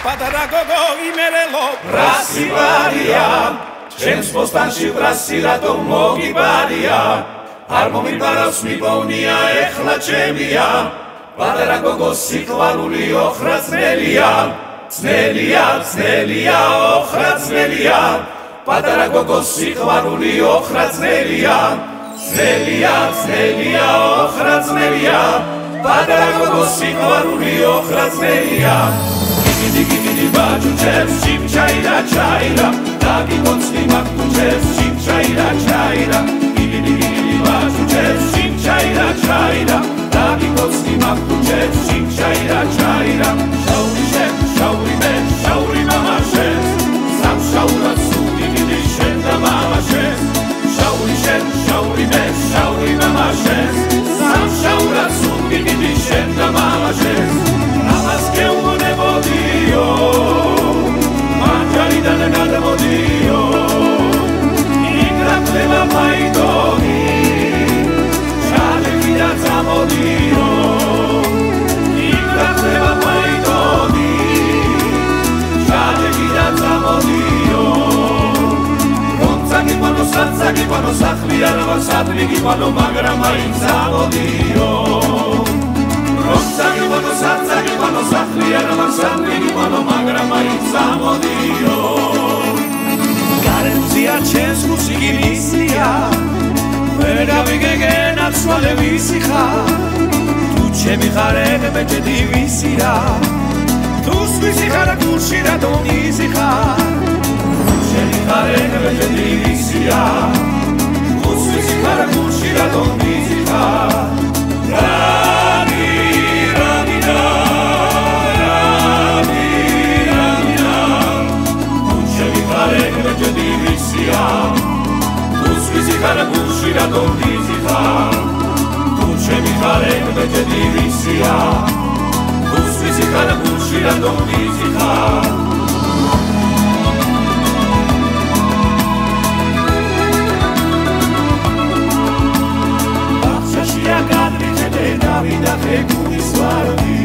პატარა გოგო იმერელო რასი ვარია ჩემს ბოსტანში ვრასი რატომ მოგიბარია არ მომიბარავს მიპოვნია ეხლა ჩემია პატარა გოგო სიყვარული ოხრა ძნელია ძნელია ძნელია ოხრა ძნელია პატარა გოგო სიყვარული ოხრა ძნელია ძნელია ძნელია ოხრა ძნელია პატარა გოგო სიყვარული ოხრა ძნელია გიგიდი ბაჯუჩებს ჩიმჩაირა ჩაირა დაგიკოცნი მაგუჩებს ჩიმჩაირა ჩაირა გიგიდი ბაჯუჩებს ჩიმჩაირა ჩაირა დაგიკოცნი მაგუჩებს ჩიმჩაირა ჩაირა შაური შენ შაური მე შაური მამაშენ სამშაურად სუგიგიდი შენ და მამაშენ შაური შენ შაური მე შაური მამაშენ სამშაურად სუგიგიდი შენ და მამაშენ ამას გეუბნებოდიო მანჯარიდან გადამოდიო იგრაკლება მაიდონი შალები და წამოდიო იგრაკლება მაიდონი შალები და წამოდიო რომცაკი პანო საცაკი პანო სახლი არა სადლიკი პანო მაგრამ მაინც წამოდიო რომცაკი პანო საცაკი პანო სახლი არა სადლიკი პანო მაგრამ მაინც წამოდიო გარემზია ჩემს მუსიკი მისია ვერ გავიგეგენა ცვალებისი ხარ თუ ჩემი ხარ მეჭედი ვისია თუ სვისი ხარ გულში რატომ ისი ხარ ჩემი ხარ მეჭედი ვისია თუ სვისი ხარ გულში რატომ ისი ხარ Cara bushira don dizikha tu chemi khare bete divisia tu swisi cara bushira don dizikha Achshia gadri chete davida khekuni swardi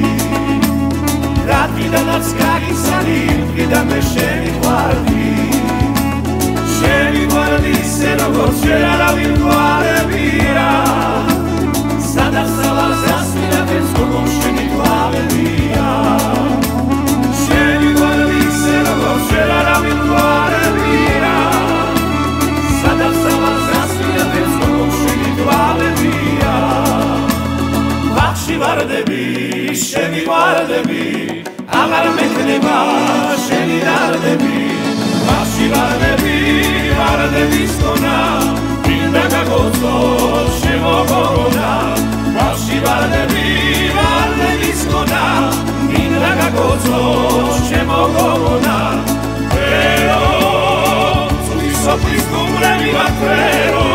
Ratida natskagi sali vida me sheni guardi Sheni guardi se non c'era la virtuale via Sada stava zasmina che sconoscemi quale via Sheni guardi se non c'era la virtuale via Sada stava zasmina che sconoscemi quale via Bakshi vardebi, sheni guardebi Agar mekneba, sheni dardebi Bakshi vardebi Vardebi stona, indaga gozo, shemo corona Bakshi vardebi stona, indaga gozo, shemo corona Pero, su sopri stumre mi va crero